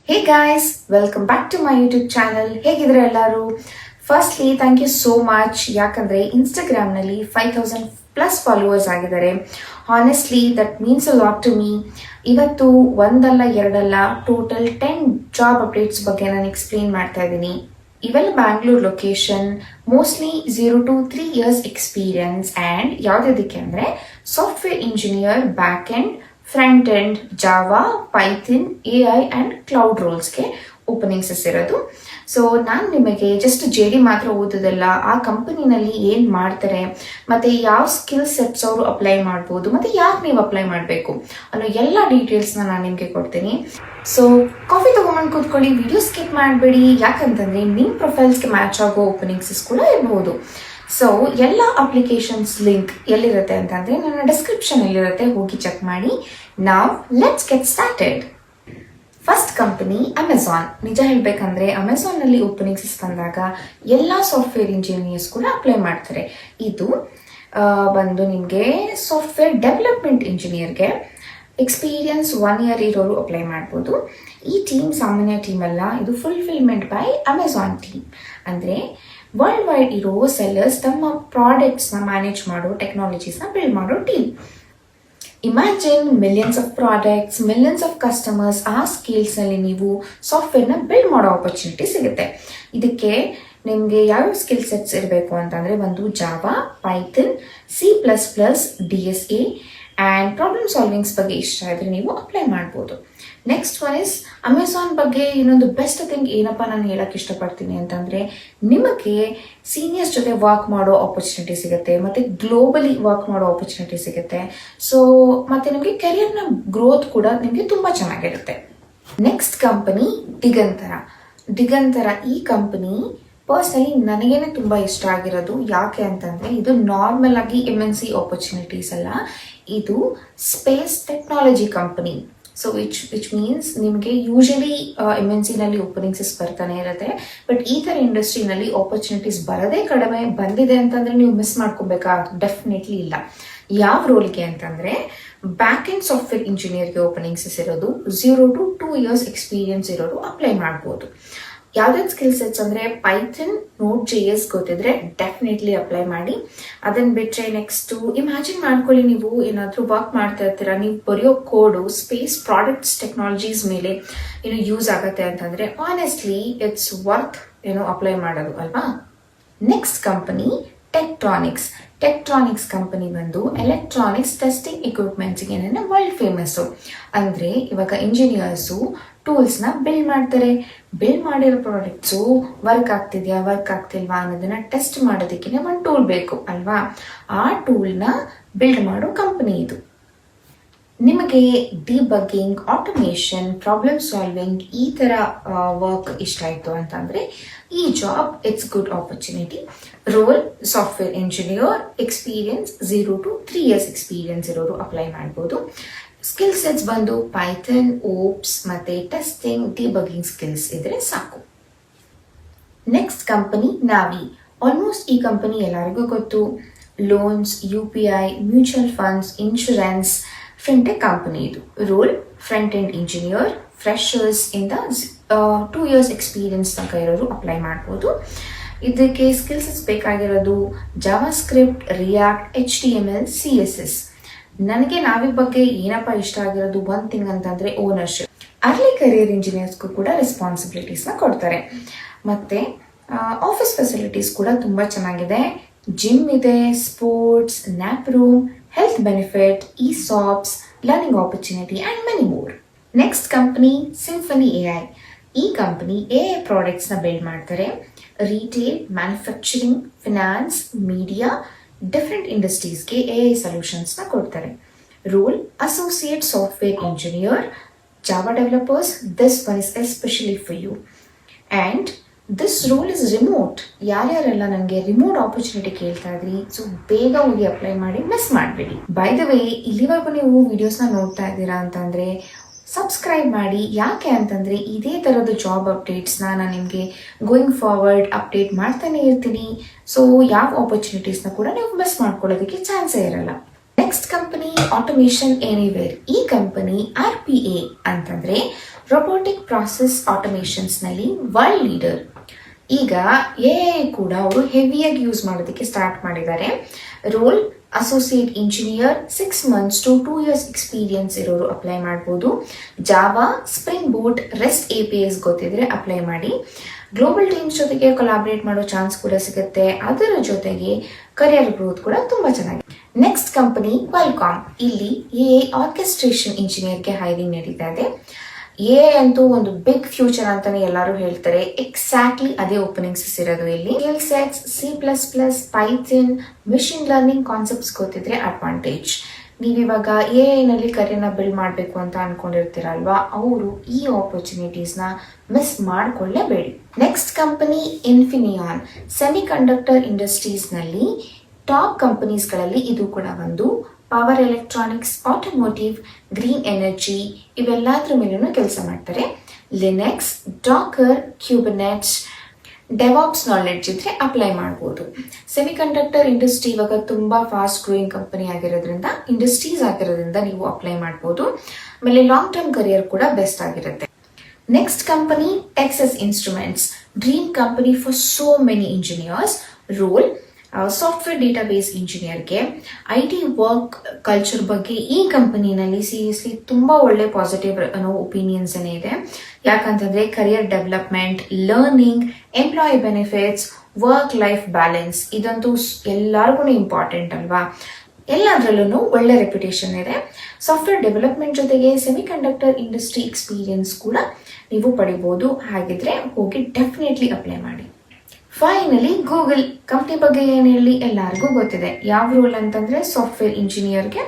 Hey guys, welcome back to my YouTube channel. ಹೇಗಿದ್ರೆ ಎಲ್ಲರೂ? Firstly thank you so much. ಯಾಕಂದರೆ ಇನ್ಸ್ಟಾಗ್ರಾಮ್ನಲ್ಲಿ 5000 plus followers ಆಗಿದ್ದಾರೆ. Honestly that means a lot to me. ಇವತ್ತು ಒಂದಲ್ಲ ಎರಡಲ್ಲ ಟೋಟಲ್ 10 ಜಾಬ್ ಅಪ್ಡೇಟ್ಸ್ ಬಗ್ಗೆ ನಾನು ಎಕ್ಸ್ಪ್ಲೇನ್ ಮಾಡ್ತಾ ಇದ್ದೀನಿ. ಇವೆಲ್ಲ Bangalore location, mostly 0 to 3 years experience and ಯಾವುದಕ್ಕೆ ಅಂದರೆ software engineer, back end, front end, Java, Python, AI and cloud ರೋಲ್ಸ್ಗೆ ಓಪನಿಂಗ್ಸಸ್ ಇರೋದು. ಸೊ ನಾನು ನಿಮಗೆ ಜಸ್ಟ್ JD ಮಾತ್ರ ಓದೋದಲ್ಲ, ಆ ಕಂಪನಿನಲ್ಲಿ ಏನು ಮಾಡ್ತಾರೆ ಮತ್ತು ಯಾವ ಸ್ಕಿಲ್ ಸೆಟ್ಸ್ ಅವರು ಅಪ್ಲೈ ಮಾಡ್ಬೋದು ಮತ್ತು ಯಾಕೆ ನೀವು ಅಪ್ಲೈ ಮಾಡಬೇಕು ಅನ್ನೋ ಎಲ್ಲ ಡೀಟೇಲ್ಸ್ನ ನಾನು ನಿಮಗೆ ಕೊಡ್ತೀನಿ. ಸೊ ಕಾಫಿ ತೊಗೊಂಬಂದು ಕೂತ್ಕೊಳ್ಳಿ, ವಿಡಿಯೋ ಸ್ಕಿಪ್ ಮಾಡಬೇಡಿ. ಯಾಕಂತಂದರೆ ನಿಮ್ಮ ಪ್ರೊಫೈಲ್ಸ್ಗೆ ಮ್ಯಾಚ್ ಆಗೋ ಓಪನಿಂಗ್ಸಸ್ ಕೂಡ ಇರ್ಬೋದು. ಸೊ ಎಲ್ಲ ಅಪ್ಲಿಕೇಶನ್ಸ್ ಲಿಂಕ್ ಎಲ್ಲಿರುತ್ತೆ ಅಂತಂದರೆ ನನ್ನ ಡಿಸ್ಕ್ರಿಪ್ಷನಲ್ಲಿರುತ್ತೆ, ಹೋಗಿ ಚೆಕ್ ಮಾಡಿ. ನಾವ್ let's get started. First company Amazon. ನಿಜ ಹೇಳಬೇಕಂದ್ರೆ ಅಮೆಝಾನ್ನಲ್ಲಿ ಓಪನಿಂಗ್ಸ್ ಬಂದಾಗ ಎಲ್ಲ ಸಾಫ್ಟ್ವೇರ್ ಇಂಜಿನಿಯರ್ಸ್ ಕೂಡ ಅಪ್ಲೈ ಮಾಡ್ತಾರೆ. ಇದು ಬಂದು ನಿಮಗೆ ಸಾಫ್ಟ್ವೇರ್ ಡೆವಲಪ್ಮೆಂಟ್ ಇಂಜಿನಿಯರ್ಗೆ ಎಕ್ಸ್ಪೀರಿಯನ್ಸ್ 1 year ಇರೋರು ಅಪ್ಲೈ ಮಾಡ್ಬೋದು. ಈ ಟೀಮ್ ಸಾಮಾನ್ಯ ಟೀಮ್ ಅಲ್ಲ, ಇದು ಫುಲ್ಫಿಲ್ಮೆಂಟ್ ಬೈ ಅಮೆಝಾನ್ ಟೀಮ್. ಅಂದರೆ ವರ್ಲ್ಡ್ ವೈಡ್ ಇರೋ ಸೆಲ್ಲರ್ಸ್ ತಮ್ಮ ಪ್ರಾಡಕ್ಟ್ಸ್ನ ಮ್ಯಾನೇಜ್ ಮಾಡೋ, ಟೆಕ್ನಾಲಜೀಸ್ನ ಬಿಲ್ಡ್ ಮಾಡೋ team. Imagine millions of products, millions of customers. ಆ ಸ್ಕಿಲ್ಸ್ನಲ್ಲಿ ನೀವು ಸಾಫ್ಟ್ವೇರ್ನ ಬಿಲ್ಡ್ ಮಾಡೋ ಆಪರ್ಚುನಿಟಿ ಸಿಗುತ್ತೆ. ಇದಕ್ಕೆ ನಿಮಗೆ ಯಾವ ಸ್ಕಿಲ್ ಸೆಟ್ಸ್ ಇರಬೇಕು ಅಂತಂದರೆ ಒಂದು Java, Python, C++, DSA and problem solvings ಬಗ್ಗೆ ಇಷ್ಟ ಇದ್ರೆ ನೀವು ಅಪ್ಲೈ ಮಾಡ್ಬೋದು. ನೆಕ್ಸ್ಟ್ ಒನ್ ಇಸ್ ಅಮೆಝಾನ್ ಬಗ್ಗೆ ಇನ್ನೊಂದು ಬೆಸ್ಟ್ ಥಿಂಗ್ ಏನಪ್ಪ ನಾನು ಹೇಳೋಕ್ಕೆ ಇಷ್ಟಪಡ್ತೀನಿ ಅಂತಂದರೆ, ನಿಮಗೆ ಸೀನಿಯರ್ಸ್ ಜೊತೆ ವರ್ಕ್ ಮಾಡೋ ಆಪರ್ಚುನಿಟಿ ಸಿಗುತ್ತೆ ಮತ್ತು ಗ್ಲೋಬಲಿ ವರ್ಕ್ ಮಾಡೋ ಆಪರ್ಚುನಿಟಿ ಸಿಗುತ್ತೆ. ಸೊ ಮತ್ತು ನಿಮಗೆ ಕೆರಿಯರ್ನ ಗ್ರೋತ್ ಕೂಡ ನಿಮಗೆ ತುಂಬ ಚೆನ್ನಾಗಿರುತ್ತೆ. Next company Digantara. ಈ ಕಂಪನಿ ಪರ್ಸ್ನಲಿ ನನಗೇನೆ ತುಂಬ ಇಷ್ಟ ಆಗಿರೋದು. ಯಾಕೆ ಅಂತಂದರೆ ಇದು ನಾರ್ಮಲ್ ಆಗಿ MNC ಆಪರ್ಚುನಿಟೀಸ್ ಅಲ್ಲ, ಇದು space technology company. So which means ನಿಮಗೆ ಯೂಶಲಿ MNCನಲ್ಲಿ ಓಪನಿಂಗ್ಸಸ್ ಬರ್ತಾನೆ ಇರುತ್ತೆ. ಬಟ್ ಈ ಥರ ಇಂಡಸ್ಟ್ರಿನಲ್ಲಿ ಆಪರ್ಚುನಿಟೀಸ್ ಬರೋದೇ ಕಡಿಮೆ. ಬಂದಿದೆ ಅಂತಂದರೆ ನೀವು ಮಿಸ್ ಮಾಡ್ಕೋಬೇಕಾ? ಡೆಫಿನೆಟ್ಲಿ ಇಲ್ಲ. ಯಾವ ರೋಲ್ಗೆ ಅಂತಂದರೆ ಬ್ಯಾಕ್ ಎಂಡ್ ಸಾಫ್ಟ್ವೇರ್ ಇಂಜಿನಿಯರ್ಗೆ ಓಪನಿಂಗ್ಸಸ್ ಇರೋದು. 0 to 2 years ಎಕ್ಸ್ಪೀರಿಯನ್ಸ್ ಇರೋರು ಅಪ್ಲೈ ಮಾಡ್ಬೋದು. ಯಾವ್ದಾದ್ರು ಸ್ಕಿಲ್ ಸೆಟ್ಸ್ ಅಂದರೆ ಪೈಥಾನ್, Node.js ಗೊತ್ತಿದ್ರೆ ಡೆಫಿನೆಟ್ಲಿ ಅಪ್ಲೈ ಮಾಡಿ. ಅದನ್ನು ಬಿಟ್ಟರೆ ನೆಕ್ಸ್ಟು ಇಮ್ಯಾಜಿನ್ ಮಾಡ್ಕೊಳ್ಳಿ, ನೀವು ಏನಾದರೂ ವರ್ಕ್ ಮಾಡ್ತಾ ಇರ್ತೀರಾ, ನೀವು ಬರೆಯೋ ಕೋಡು ಸ್ಪೇಸ್ ಪ್ರಾಡಕ್ಟ್ಸ್ ಟೆಕ್ನಾಲಜೀಸ್ ಮೇಲೆ ಯೂಸ್ ಆಗುತ್ತೆ ಅಂತಂದರೆ ಆನೆಸ್ಟ್ಲಿ ಇಟ್ಸ್ ವರ್ತ್ ಅಪ್ಲೈ ಮಾಡೋದು ಅಲ್ವಾ. ನೆಕ್ಸ್ಟ್ ಕಂಪನಿ ಟೆಕ್ಟ್ರಾನಿಕ್ಸ್ ಕಂಪನಿ ಬಂದು ಎಲೆಕ್ಟ್ರಾನಿಕ್ಸ್ ಟೆಸ್ಟಿಂಗ್ ಎಕ್ವಿಪ್ಮೆಂಟ್ಸ್ಗೆ ವರ್ಲ್ಡ್ ಫೇಮಸ್ಸು. ಅಂದರೆ ಇವಾಗ ಇಂಜಿನಿಯರ್ಸು ಟೂಲ್ಸ್ನ ಬಿಲ್ಡ್ ಮಾಡ್ತಾರೆ. ಬಿಲ್ಡ್ ಮಾಡಿರೋ ಪ್ರಾಡಕ್ಟ್ಸು ವರ್ಕ್ ಆಗ್ತಿಲ್ವಾ ಅನ್ನೋದನ್ನ ಟೆಸ್ಟ್ ಮಾಡೋದಕ್ಕೆ ಒಂದು ಟೂಲ್ ಬೇಕು ಅಲ್ವಾ. ಆ ಟೂಲ್ನ ಬಿಲ್ಡ್ ಮಾಡೋ ಕಂಪನಿ ಇದು. ನಿಮಗೆ ಡಿಬಗ್ಗಿಂಗ್, ಆಟೋಮೇಷನ್, ಪ್ರಾಬ್ಲಮ್ ಸಾಲ್ವಿಂಗ್ ಈ ಥರ ವರ್ಕ್ ಇಷ್ಟ ಆಯಿತು ಅಂತಂದರೆ ಈ job it's good opportunity. Role software engineer, experience 0 to 3 years experience ಇರೋರು ಅಪ್ಲೈ ಮಾಡ್ಬೋದು. ಸ್ಕಿಲ್ ಸೆಟ್ಸ್ ಬಂದು ಪೈಥಾನ್, ಓಪ್ಸ್ ಮತ್ತು ಟೆಸ್ಟಿಂಗ್, ಡಿಬಗ್ಗಿಂಗ್ ಸ್ಕಿಲ್ಸ್ ಇದ್ರೆ ಸಾಕು. Next company Navi. ಆಲ್ಮೋಸ್ಟ್ ಈ ಕಂಪನಿ ಎಲ್ಲರಿಗೂ ಗೊತ್ತು. Loans, UPI, mutual funds, insurance, fintech company ಇದು. Role front end engineer, freshers ಇಂದ 2 years ಎಕ್ಸ್ಪೀರಿಯನ್ಸ್ ತನಕ ಇರೋರು ಅಪ್ಲೈ ಮಾಡ್ಬೋದು. ಇದಕ್ಕೆ ಸ್ಕಿಲ್ಸಸ್ ಬೇಕಾಗಿರೋದು Java script, react, HTML, CSS. ನನಗೆ ನಾವಿ ಬಗ್ಗೆ ಏನಪ್ಪ ಇಷ್ಟ ಆಗಿರೋದು ಒಂದು ಥಿಂಗ್ ಅಂತಂದರೆ ಓನರ್ಶಿಪ್. ಅರ್ಲಿ ಕರಿಯರ್ ಇಂಜಿನಿಯರ್ಸ್ಗೂ ಕೂಡ ರೆಸ್ಪಾನ್ಸಿಬಿಲಿಟೀಸ್ನ ಕೊಡ್ತಾರೆ. ಮತ್ತು ಆಫೀಸ್ ಫೆಸಿಲಿಟೀಸ್ ಕೂಡ ತುಂಬ ಚೆನ್ನಾಗಿದೆ. ಜಿಮ್ ಇದೆ, sports, nap room, health benefit, ESOPs, learning opportunity and many more. Next company Symphony AI. ಈ ಕಂಪನಿ AI ಪ್ರಾಡಕ್ಟ್ಸ್ನ ಬಿಲ್ಡ್ ಮಾಡ್ತಾರೆ. Retail, manufacturing, finance, media, different ಇಂಡಸ್ಟ್ರೀಸ್ಗೆ AI ಸೊಲ್ಯೂಷನ್ಸ್ನ ಕೊಡ್ತಾರೆ. Role associate software engineer, Java developers. This one is especially for you. And this role is remote. ಯಾರ್ಯಾರೆಲ್ಲ ನನಗೆ remote opportunity ಕೇಳ್ತಾ ಇದ್ರಿ, ಸೊ ಬೇಗ ಹೋಗಿ ಅಪ್ಲೈ ಮಾಡಿ, ಮಿಸ್ ಮಾಡಬೇಡಿ. ಬೈ ದ ವೇ, ಇಲ್ಲಿವರೆಗೂ ನೀವು ವಿಡಿಯೋಸ್ನ ನೋಡ್ತಾ ಇದ್ದೀರಾ ಅಂತಂದರೆ ಸಬ್ಸ್ಕ್ರೈಬ್ ಮಾಡಿ. ಯಾಕೆ ಅಂತಂದರೆ ಇದೇ ಥರದ ಜಾಬ್ ಅಪ್ಡೇಟ್ಸ್ನ ನಾನು ನಿಮಗೆ ಗೋಯಿಂಗ್ ಫಾರ್ವರ್ಡ್ ಅಪ್ಡೇಟ್ ಮಾಡ್ತಾನೆ ಇರ್ತೀನಿ. ಸೊ ಯಾವ ಆಪರ್ಚುನಿಟೀಸ್ನ ಕೂಡ ನೀವು ಮಿಸ್ ಮಾಡ್ಕೊಳ್ಳೋದಕ್ಕೆ ಚಾನ್ಸೇ ಇರಲ್ಲ. Next company automation anywhere. ಈ ಕಂಪನಿ RPA ಅಂತಂದರೆ ರೊಬೋಟಿಕ್ ಪ್ರಾಸೆಸ್ ಆಟೋಮೇಷನ್ಸ್ನಲ್ಲಿ ವರ್ಲ್ಡ್ ಲೀಡರ್. ಈಗ AI ಕೂಡ ಅವರು ಹೆವಿಯಾಗಿ ಯೂಸ್ ಮಾಡೋದಕ್ಕೆ ಸ್ಟಾರ್ಟ್ ಮಾಡಿದ್ದಾರೆ. Role associate engineer 6 months to 2 years experience ಇರೋರು ಅಪ್ಲೈ ಮಾಡ್ಬೋದು. Java, spring boot, rest APIs ಗೊತ್ತಿದ್ರೆ ಅಪ್ಲೈ ಮಾಡಿ. ಗ್ಲೋಬಲ್ ಟೀಮ್ಸ್ ಜೊತೆಗೆ ಕೊಲಾಬ್ರೇಟ್ ಮಾಡೋ ಚಾನ್ಸ್ ಕೂಡ ಸಿಗುತ್ತೆ. ಅದರ ಜೊತೆಗೆ ಕರಿಯರ್ ಗ್ರೋತ್ ಕೂಡ ತುಂಬಾ ಚೆನ್ನಾಗಿದೆ. Next company Qualcomm. ಇಲ್ಲಿ AI ಆರ್ಕೆಸ್ಟ್ರೇಷನ್ ಇಂಜಿನಿಯರ್ಗೆ ಹೈರಿಂಗ್ ನಡೀತಾ ಇದೆ. AI ಅಂತೂ ಒಂದು ಬಿಗ್ ಫ್ಯೂಚರ್ ಅಂತಾನೆ ಎಲ್ಲರೂ ಹೇಳ್ತಾರೆ. ಎಕ್ಸಾಕ್ಟ್ಲಿ ಅದೇ ಓಪನಿಂಗ್ಸ್ ಇರೋದು ಇಲ್ಲಿ. Sets, C++, Python, machine learning concepts ಗೊತ್ತಿದ್ರೆ ಅಡ್ವಾಂಟೇಜ್. ನೀವಿವಾಗ AI ನಲ್ಲಿ ಕರಿಯರ್ನ ಬಿಲ್ಡ್ ಮಾಡಬೇಕು ಅಂತ ಅನ್ಕೊಂಡಿರ್ತೀರಲ್ವಾ, ಅವರು ಈ ಆಪರ್ಚುನಿಟೀಸ್ನ ಮಿಸ್ ಮಾಡ್ಕೊಳ್ಳೇಬೇಡಿ. Next company Infineon. ಸೆಮಿಕಂಡಕ್ಟರ್ ಇಂಡಸ್ಟ್ರೀಸ್ನಲ್ಲಿ ಟಾಪ್ ಕಂಪನೀಸ್ಗಳಲ್ಲಿ ಇದು ಕೂಡ ಒಂದು. Power electronics, automotive, green energy ಇವೆಲ್ಲದ್ರ ಮೇಲೂ ಕೆಲಸ ಮಾಡ್ತಾರೆ. Linux, Docker, Kubernetes, DevOps knowledge ಇದ್ರೆ ಅಪ್ಲೈ ಮಾಡ್ಬೋದು. ಸೆಮಿಕಂಡಕ್ಟರ್ ಇಂಡಸ್ಟ್ರಿ ಇವಾಗ ತುಂಬಾ ಫಾಸ್ಟ್ ಗ್ರೋಯಿಂಗ್ ಕಂಪನಿ ಆಗಿರೋದ್ರಿಂದ, ಇಂಡಸ್ಟ್ರೀಸ್ ಆಗಿರೋದ್ರಿಂದ ನೀವು ಅಪ್ಲೈ ಮಾಡ್ಬೋದು. ಆಮೇಲೆ ಲಾಂಗ್ ಟರ್ಮ್ ಕರಿಯರ್ ಕೂಡ ಬೆಸ್ಟ್ ಆಗಿರುತ್ತೆ. Next company Texas Instruments. Dream company for so many engineers. Role software database ಇಂಜಿನಿಯರ್ಗೆ. IT ವರ್ಕ್ ಕಲ್ಚರ್ ಬಗ್ಗೆ ಈ ಕಂಪನಿನಲ್ಲಿ ಸೀರಿಯಸ್ಲಿ ತುಂಬ ಒಳ್ಳೆ ಪಾಸಿಟಿವ್ ಅನ್ನೋ ಒಪಿನಿಯನ್ಸ್ ಏನೇ ಇದೆ. ಯಾಕಂತಂದರೆ career development, learning, employee benefits, work life balance ಇದಂತೂ ಎಲ್ಲರಿಗೂ ಇಂಪಾರ್ಟೆಂಟ್ ಅಲ್ವಾ. ಎಲ್ಲದರಲ್ಲೂ ಒಳ್ಳೆ ರೆಪ್ಯುಟೇಷನ್ ಇದೆ. ಸಾಫ್ಟ್ವೇರ್ ಡೆವಲಪ್ಮೆಂಟ್ ಜೊತೆಗೆ ಸೆಮಿಕಂಡಕ್ಟರ್ ಇಂಡಸ್ಟ್ರಿ ಎಕ್ಸ್ಪೀರಿಯನ್ಸ್ ಕೂಡ ನೀವು ಪಡಿಬೋದು. ಹಾಗಿದ್ರೆ ಹೋಗಿ ಡೆಫಿನೆಟ್ಲಿ ಅಪ್ಲೈ ಮಾಡಿ. ಫೈನಲಿ ಗೂಗಲ್ ಕಂಪ್ನಿ ಬಗ್ಗೆ ಏನು ಹೇಳಿ ಎಲ್ಲರಿಗೂ ಗೊತ್ತಿದೆ. ಯಾವ ರೋಲ್ ಅಂತಂದರೆ ಸಾಫ್ಟ್ವೇರ್ ಇಂಜಿನಿಯರ್ಗೆ.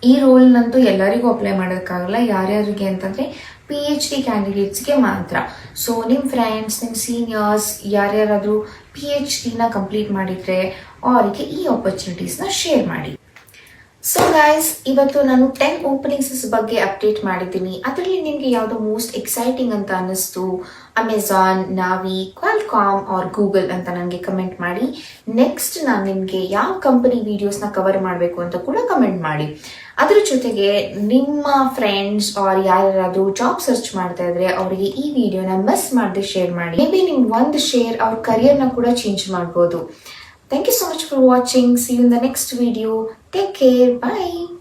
ಈ ರೋಲ್ನಂತೂ ಎಲ್ಲರಿಗೂ ಅಪ್ಲೈ ಮಾಡೋಕ್ಕಾಗಲ್ಲ. ಯಾರ್ಯಾರಿಗೆ ಅಂತಂದರೆ PhD ಕ್ಯಾಂಡಿಡೇಟ್ಸ್ಗೆ ಮಾತ್ರ. ಸೊ ನಿಮ್ಮ ಫ್ರೆಂಡ್ಸ್, ನಿಮ್ಮ ಸೀನಿಯರ್ಸ್ ಯಾರ್ಯಾರಾದರೂ PhDನ ಕಂಪ್ಲೀಟ್ ಮಾಡಿದರೆ ಅವರಿಗೆ ಈ ಆಪರ್ಚುನಿಟೀಸ್ನ ಶೇರ್ ಮಾಡಿ. ಸೊ ಗೈಸ್, ಇವತ್ತು ನಾನು 10 ಓಪನಿಂಗ್ಸ್ ಬಗ್ಗೆ ಅಪ್ಡೇಟ್ ಮಾಡಿದ್ದೀನಿ. ಅದರಲ್ಲಿ ನಿಮಗೆ ಯಾವುದು ಮೋಸ್ಟ್ ಎಕ್ಸೈಟಿಂಗ್ ಅಂತ ಅನ್ನಿಸ್ತು, ಅಮೆಝಾನ್, ನಾವಿ, ಕ್ವಾಲ್ಕಾಮ್ ಆರ್ ಗೂಗಲ್ ಅಂತ ನನಗೆ ಕಮೆಂಟ್ ಮಾಡಿ. ನೆಕ್ಸ್ಟ್ ನಾನು ನಿಮಗೆ ಯಾವ ಕಂಪನಿ ವಿಡಿಯೋಸ್ನ ಕವರ್ ಮಾಡಬೇಕು ಅಂತ ಕೂಡ ಕಮೆಂಟ್ ಮಾಡಿ. ಅದ್ರ ಜೊತೆಗೆ ನಿಮ್ಮ ಫ್ರೆಂಡ್ಸ್ ಆರ್ ಯಾರಾದರೂ ಜಾಬ್ ಸರ್ಚ್ ಮಾಡ್ತಾ ಇದ್ರೆ ಅವರಿಗೆ ಈ ವಿಡಿಯೋನ ಮಿಸ್ ಮಾಡದೆ ಶೇರ್ ಮಾಡಿ. ಮೇ ಬಿ ನಿಮ್ಗೆ ಒಂದು ಶೇರ್ ಅವ್ರ ಕರಿಯರ್ನ ಕೂಡ ಚೇಂಜ್ ಮಾಡ್ಬೋದು. Thank you so much for watching. See you in the next video. Take care. Bye.